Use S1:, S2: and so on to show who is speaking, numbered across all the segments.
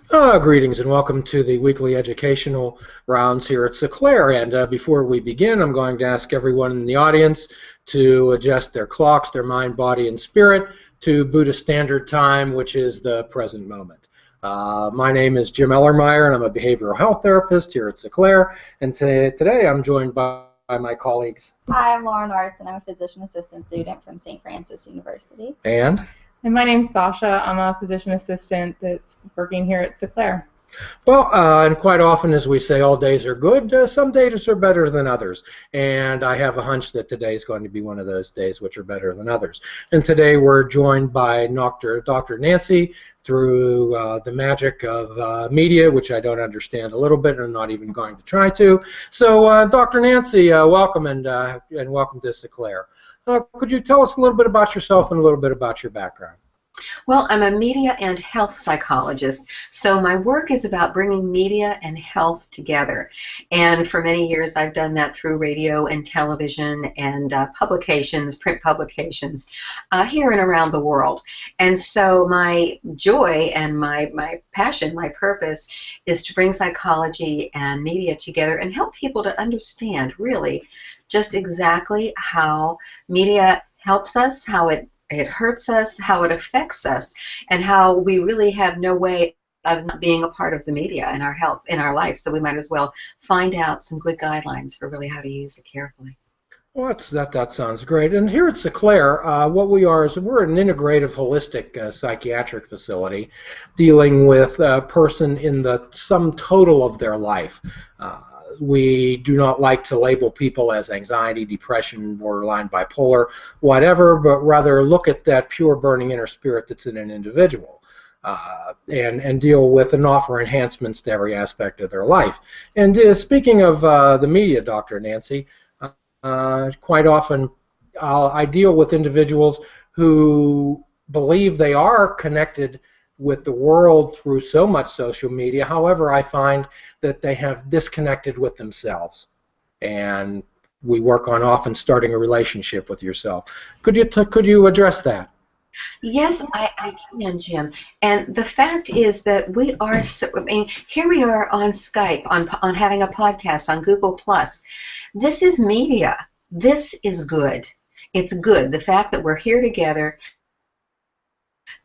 S1: Greetings and welcome to the weekly educational rounds here at Sinclair. And before we begin, I'm going to ask everyone in the audience to adjust their clocks, their mind, body, and spirit to Buddhist Standard Time, which is the present moment. My name is Jim Ellermeyer, and I'm a behavioral health therapist here at Sinclair. And today I'm joined by my colleagues.
S2: Hi, I'm Lauren Arts, and I'm a physician assistant student from St. Francis University.
S1: And
S3: my name's Sasha. I'm a physician assistant that's working here at Sinclair.
S1: Well, and quite often, as we say, all days are good. Some days are better than others. And I have a hunch that today is going to be one of those days which are better than others. And today we're joined by Dr. Nancy through the magic of media, which I don't understand a little bit and I'm not even going to try to. So, Dr. Nancy, welcome and welcome to Sinclair. Could you tell us a little bit about yourself and a little bit about your background?
S4: Well, I'm a media and health psychologist, so my work is about bringing media and health together. And for many years, I've done that through radio and television and publications, print publications, here and around the world. And so my joy and my passion, my purpose, is to bring psychology and media together and help people to understand, really, just exactly how media helps us, how it hurts us, how it affects us, and how we really have no way of not being a part of the media in our health, in our life. So we might as well find out some good guidelines for really how to use it carefully.
S1: Well, that sounds great. And here at Sinclair, what we are is we're an integrative, holistic psychiatric facility dealing with a person in the sum total of their life. We do not like to label people as anxiety, depression, borderline bipolar, whatever, but rather look at that pure burning inner spirit that's in an individual and deal with and offer enhancements to every aspect of their life. And speaking of the media, Dr. Nancy, quite often I deal with individuals who believe they are connected with the world through so much social media. However, I find that they have disconnected with themselves, and we work on often starting a relationship with yourself. Could you address that?
S4: Yes, I can, Jim. And the fact is that we are, I mean, here we are on Skype, on having a podcast, on Google+. This is media. This is good. It's good. The fact that we're here together,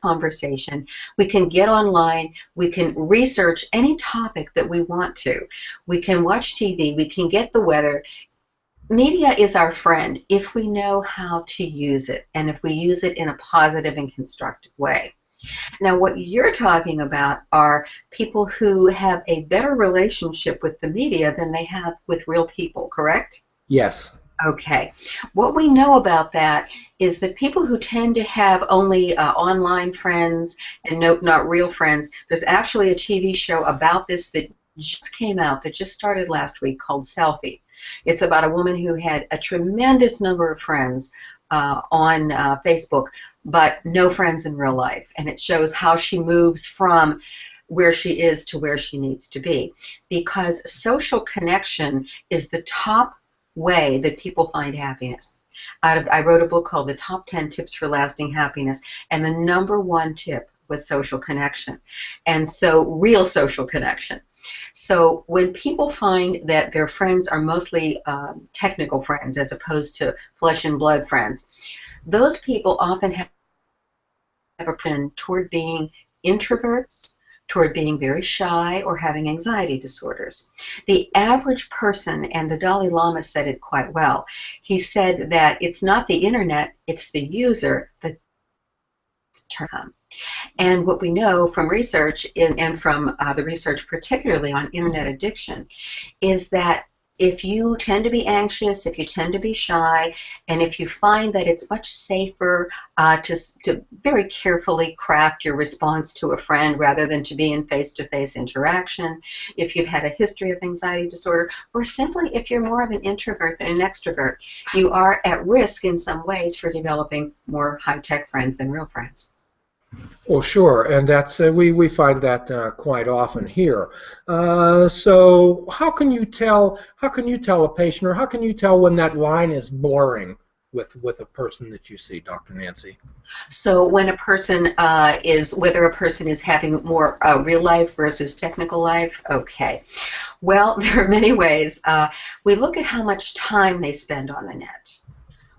S4: conversation. We can get online. We can research any topic that we want to. We can watch TV. We can get the weather. Media is our friend if we know how to use it and if we use it in a positive and constructive way. Now, what you're talking about are people who have a better relationship with the media than they have with real people, correct?
S1: Yes.
S4: Okay. What we know about that is that people who tend to have only online friends and not real friends, there's actually a TV show about this that just came out, that just started last week, called Selfie. It's about a woman who had a tremendous number of friends on Facebook, but no friends in real life. And it shows how she moves from where she is to where she needs to be. Because social connection is the top way that people find happiness. I wrote a book called The Top 10 Tips for Lasting Happiness, and the #1 tip was social connection. And so, real social connection. So when people find that their friends are mostly technical friends as opposed to flesh and blood friends, those people often have a trend toward being introverts, toward being very shy, or having anxiety disorders. The average person, and the Dalai Lama said it quite well, he said that it's not the internet, it's the user that turn. And what we know from research, and from the research particularly on internet addiction, is that if you tend to be anxious, if you tend to be shy, and if you find that it's much safer to very carefully craft your response to a friend rather than to be in face-to-face interaction, if you've had a history of anxiety disorder, or simply if you're more of an introvert than an extrovert, you are at risk in some ways for developing more high-tech friends than real friends.
S1: Well, sure, and that's we find that quite often here. So, how can you tell a patient, or how can you tell when that line is blurring with a person that you see, Dr. Nancy?
S4: So when a person whether a person is having more real life versus technical life, okay. Well, there are many ways. We look at how much time they spend on the net.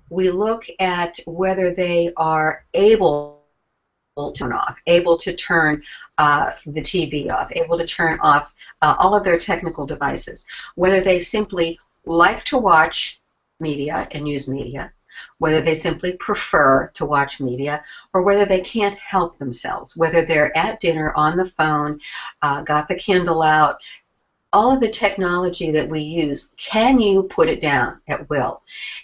S4: We look at whether they are able to turn off, able to turn the TV off, able to turn off all of their technical devices, whether they simply like to watch media and use media, whether they simply prefer to watch media, or whether they can't help themselves, whether they're at dinner on the phone, got the Kindle out. All of the technology that we use, can you put it down at will?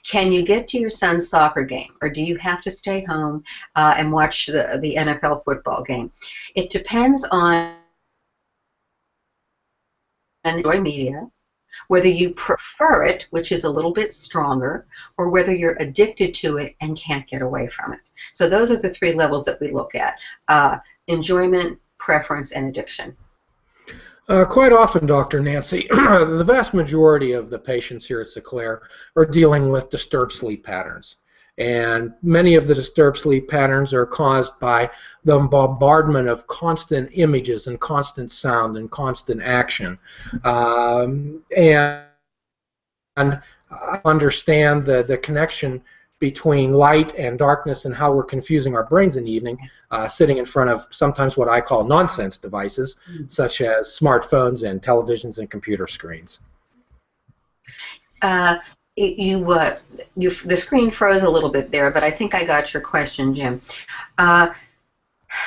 S4: Can you get to your son's soccer game, or do you have to stay home and watch the NFL football game? It depends on enjoy media, whether you prefer it, which is a little bit stronger, or whether you're addicted to it and can't get away from it. So those are the three levels that we look at: enjoyment, preference, and addiction.
S1: Quite often, Dr. Nancy, the vast majority of the patients here at Seclair are dealing with disturbed sleep patterns. And many of the disturbed sleep patterns are caused by the bombardment of constant images and constant sound and constant action. And I understand the connection between light and darkness and how we're confusing our brains in the evening, sitting in front of sometimes what I call nonsense devices, such as smartphones and televisions and computer screens.
S4: The screen froze a little bit there, but I think I got your question, Jim.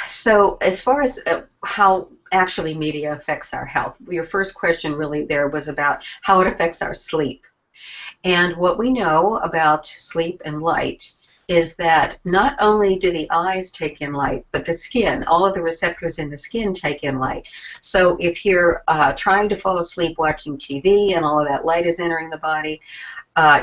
S4: So as far as how actually media affects our health, your first question really there was about how it affects our sleep. And what we know about sleep and light is that not only do the eyes take in light, but the skin, all of the receptors in the skin take in light. So if you're trying to fall asleep watching TV and all of that light is entering the body,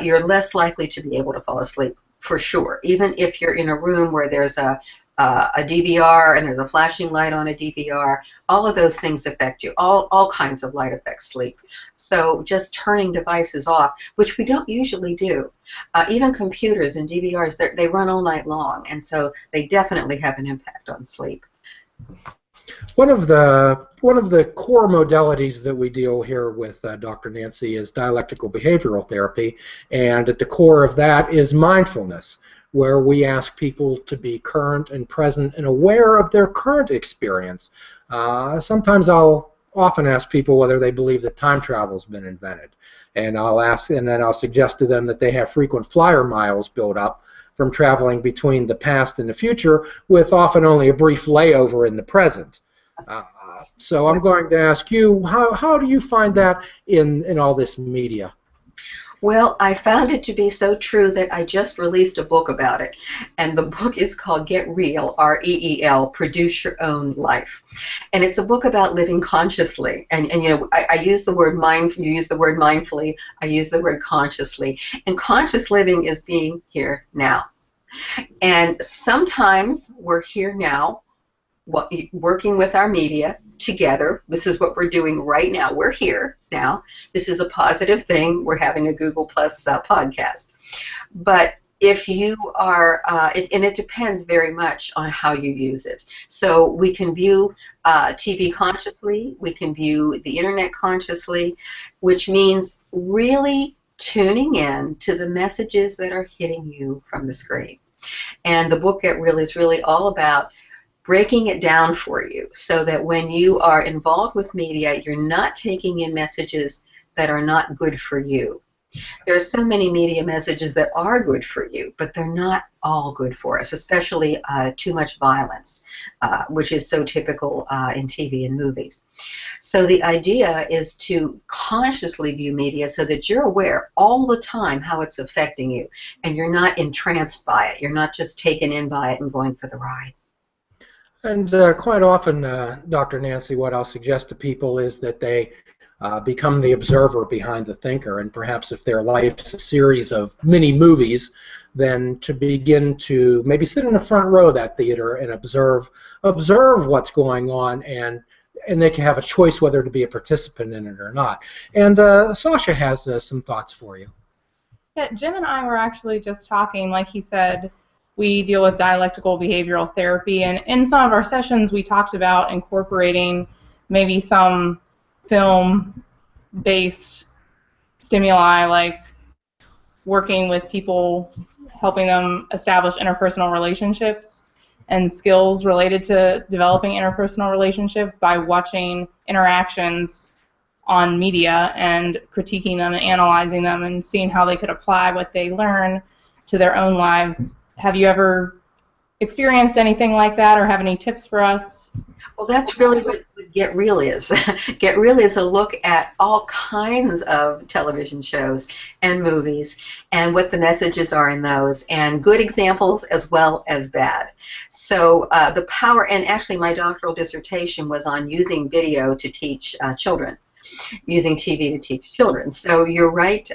S4: you're less likely to be able to fall asleep, for sure. Even if you're in a room where there's a DVR and there's a flashing light on a DVR, all of those things affect you. All kinds of light affect sleep. So just turning devices off, which we don't usually do. Even computers and DVRs, they run all night long, and so they definitely have an impact on sleep.
S1: One of the core modalities that we deal here with Dr. Nancy is dialectical behavioral therapy, and at the core of that is mindfulness, where we ask people to be current and present and aware of their current experience. Sometimes I'll often ask people whether they believe that time travel has been invented, and then I'll suggest to them that they have frequent flyer miles built up from traveling between the past and the future, with often only a brief layover in the present. So I'm going to ask you, how do you find that in all this media?
S4: Well, I found it to be so true that I just released a book about it, and the book is called Get Real, R-E-E-L, Produce Your Own Life. And it's a book about living consciously. And you know, I use the word you use the word mindfully, I use the word consciously. And conscious living is being here now. And sometimes we're here now, working with our media together. This is what we're doing right now. We're here now. This is a positive thing. We're having a Google Plus podcast. But if you are, and it depends very much on how you use it. So we can view TV consciously. We can view the internet consciously, which means really tuning in to the messages that are hitting you from the screen. And the book Get Real is really all about breaking it down for you so that when you are involved with media, you're not taking in messages that are not good for you. There are so many media messages that are good for you, but they're not all good for us, especially too much violence, which is so typical in TV and movies. So the idea is to consciously view media so that you're aware all the time how it's affecting you, and you're not entranced by it. You're not just taken in by it and going for the ride.
S1: And quite often, Dr. Nancy, what I'll suggest to people is that they become the observer behind the thinker, and perhaps if their life's a series of mini movies, then to begin to maybe sit in the front row of that theater and observe what's going on, and they can have a choice whether to be a participant in it or not. And Sasha has some thoughts for you.
S3: Yeah, Jim and I were actually just talking, like he said, we deal with dialectical behavioral therapy, and in some of our sessions we talked about incorporating maybe some film-based stimuli, like working with people, helping them establish interpersonal relationships and skills related to developing interpersonal relationships by watching interactions on media and critiquing them and analyzing them and seeing how they could apply what they learn to their own lives. Have you ever experienced anything like that, or have any tips for us?
S4: Well, that's really what Get Real is. Get Real is a look at all kinds of television shows and movies and what the messages are in those, and good examples as well as bad. So the power, and actually my doctoral dissertation was on using video to teach children, using TV to teach children. So you're right,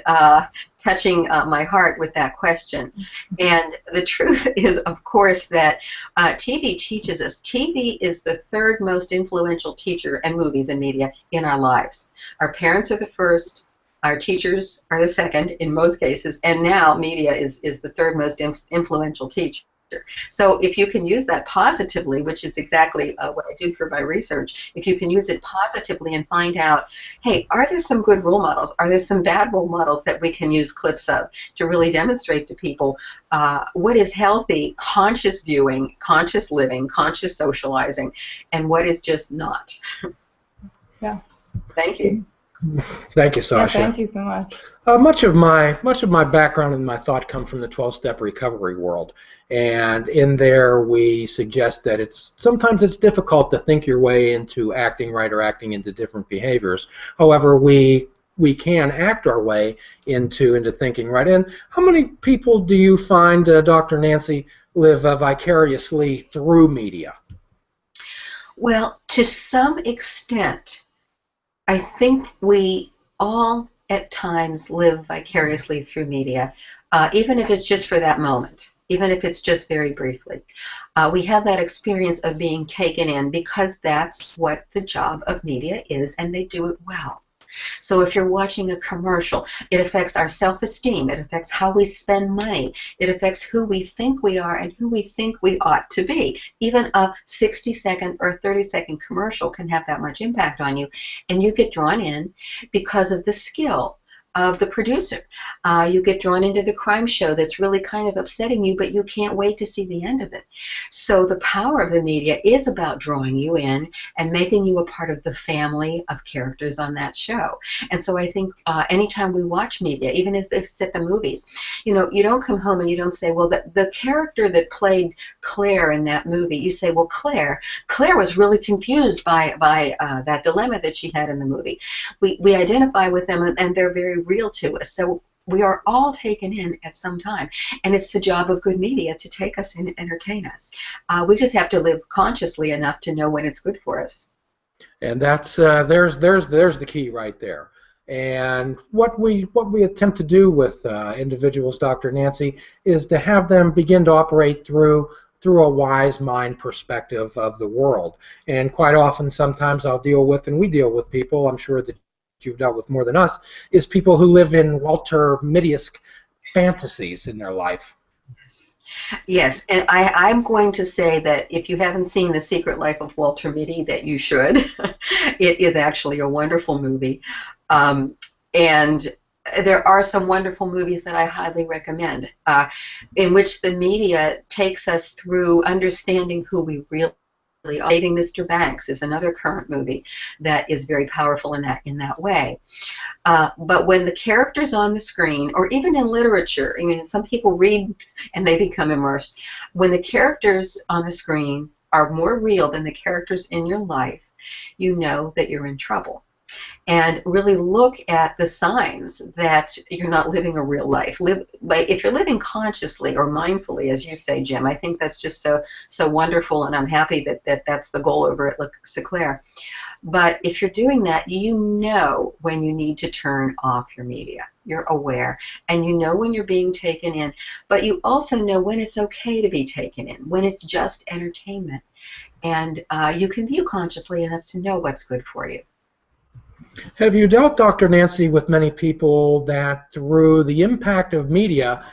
S4: touching my heart with that question. And the truth is, of course, that TV teaches us. TV is the third most influential teacher, and movies and media, in our lives. Our parents are the first, our teachers are the second in most cases, and now media is the third most influential teacher. So if you can use that positively, which is exactly what I did for my research, if you can use it positively and find out, hey, are there some good role models? Are there some bad role models that we can use clips of to really demonstrate to people what is healthy, conscious viewing, conscious living, conscious socializing, and what is just not?
S3: Yeah.
S4: Thank you.
S1: Thank you, Sasha.
S3: Yeah, thank you so much.
S1: Much of my background and my thought come from the 12-step recovery world, and in there we suggest that sometimes it's difficult to think your way into acting right or acting into different behaviors. However, we can act our way into thinking right. And how many people do you find, Dr. Nancy, live vicariously through media?
S4: Well, to some extent, I think we all at times live vicariously through media, even if it's just for that moment, even if it's just very briefly. We have that experience of being taken in because that's what the job of media is, and they do it well. So if you're watching a commercial, it affects our self-esteem, it affects how we spend money, it affects who we think we are and who we think we ought to be. Even a 60-second or 30-second commercial can have that much impact on you, and you get drawn in because of the skill of the producer. You get drawn into the crime show that's really kind of upsetting you, but you can't wait to see the end of it. So the power of the media is about drawing you in and making you a part of the family of characters on that show. And so I think anytime we watch media, even if it's at the movies, you know, you don't come home and you don't say, well, the character that played Claire in that movie, you say, well, Claire was really confused by that dilemma that she had in the movie. We identify with them, and they're very real to us. So we are all taken in at some time, and it's the job of good media to take us and entertain us. We just have to live consciously enough to know when it's good for us.
S1: And that's there's the key right there. And what we attempt to do with individuals, Dr. Nancy, is to have them begin to operate through a wise mind perspective of the world. And quite often, sometimes I'll deal with, and we deal with people, I'm sure that you've dealt with more than us, is people who live in Walter Mitty-esque fantasies in their life.
S4: Yes, and I'm going to say that if you haven't seen The Secret Life of Walter Mitty, that you should. It is actually a wonderful movie. And there are some wonderful movies that I highly recommend, in which the media takes us through understanding who we really are. Dating Mr. Banks is another current movie that is very powerful in that way. But when the characters on the screen, or even in literature, I mean, some people read and they become immersed. When the characters on the screen are more real than the characters in your life, you know that you're in trouble. And really look at the signs that you're not living a real life. If you're living consciously or mindfully, as you say, Jim, I think that's just so wonderful, and I'm happy that that's the goal over at Seclair. But if you're doing that, you know when you need to turn off your media. You're aware, and you know when you're being taken in, but you also know when it's okay to be taken in, when it's just entertainment. And you can view consciously enough to know what's good for you.
S1: Have you dealt, Dr. Nancy, with many people that through the impact of media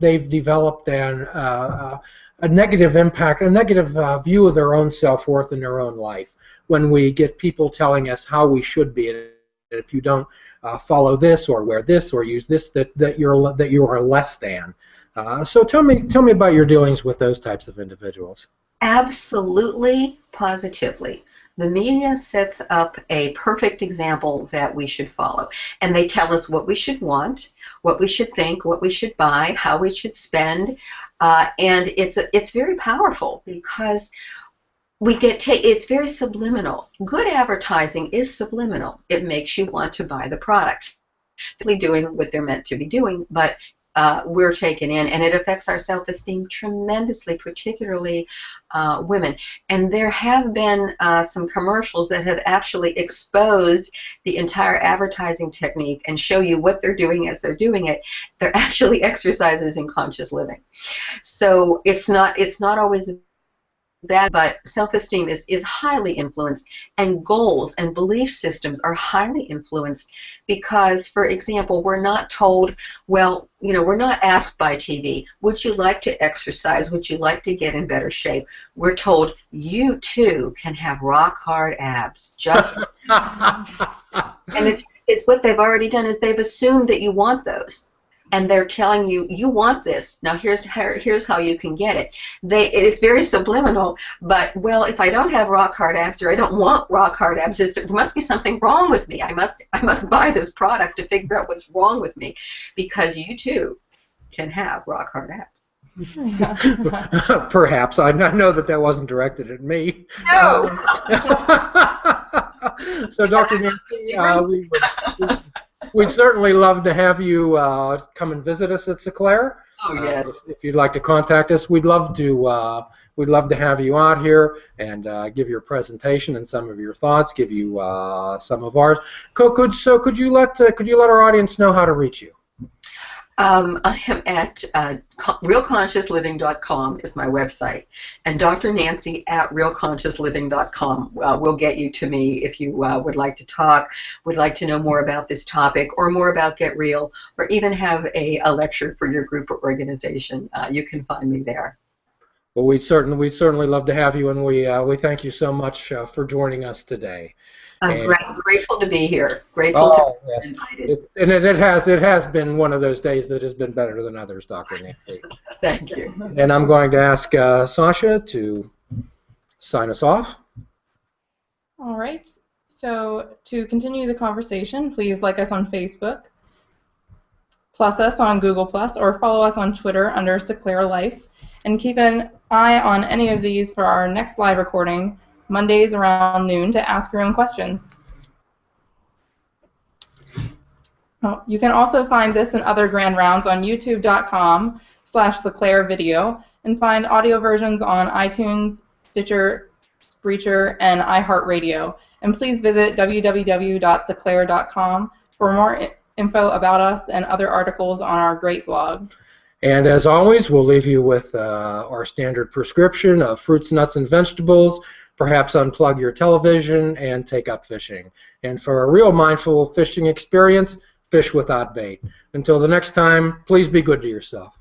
S1: they've developed a negative impact, a negative view of their own self-worth in their own life when we get people telling us how we should be, and if you don't follow this or wear this or use this, that you are less than. So tell me about your dealings with those types of individuals.
S4: Absolutely, positively. The media sets up a perfect example that we should follow. And they tell us what we should want, what we should think, what we should buy, how we should spend. And it's very powerful because it's very subliminal. Good advertising is subliminal. It makes you want to buy the product. They're doing what they're meant to be doing, but we're taken in, and it affects our self-esteem tremendously, particularly women. And there have been some commercials that have actually exposed the entire advertising technique and show you what they're doing as they're doing it. They're actually exercises in conscious living. So it's not always bad, but self-esteem is highly influenced, and goals and belief systems are highly influenced because, for example, we're not told, well, we're not asked by TV, would you like to exercise? Would you like to get in better shape? We're told, you too can have rock hard abs. Just and it's what they've already done is they've assumed that you want those. And they're telling you, you want this. Now here's how you can get it. It's very subliminal, but, well, if I don't have rock hard abs or I don't want rock hard abs, there must be something wrong with me. I must buy this product to figure out what's wrong with me, because you too can have rock hard abs.
S1: Perhaps. I know that wasn't directed at me.
S4: No.
S1: So, Dr. Nancy, we'd certainly love to have you come and visit us at Seclair.
S4: Oh yeah.
S1: If you'd like to contact us, we'd love to have you out here and give your presentation and some of your thoughts. Give you some of ours. Could you let our audience know how to reach you?
S4: I am at realconsciousliving.com is my website, and Dr. Nancy at realconsciousliving.com will get you to me if you would like to talk, would like to know more about this topic, or more about Get Real, or even have a lecture for your group or organization. You can find me there.
S1: Well, we'd certainly love to have you, and we thank you so much for joining us today.
S4: I'm grateful to be here. Grateful to be invited.
S1: It has been one of those days that has been better than others, Dr. Nancy.
S4: Thank you.
S1: And I'm going to ask Sasha to sign us off.
S3: All right. So to continue the conversation, please like us on Facebook, plus us on Google+, or follow us on Twitter under Seclair Life, and keep an eye on any of these for our next live recording, Mondays around noon, to ask your own questions. You can also find this and other grand rounds on youtube.com/SeclairVideo, and find audio versions on iTunes, Stitcher, Spreaker, and iHeartRadio. And please visit www.seclair.com for more info about us and other articles on our great blog.
S1: And as always, we'll leave you with our standard prescription of fruits, nuts, and vegetables. Perhaps unplug your television and take up fishing. And for a real mindful fishing experience, fish without bait. Until the next time, please be good to yourself.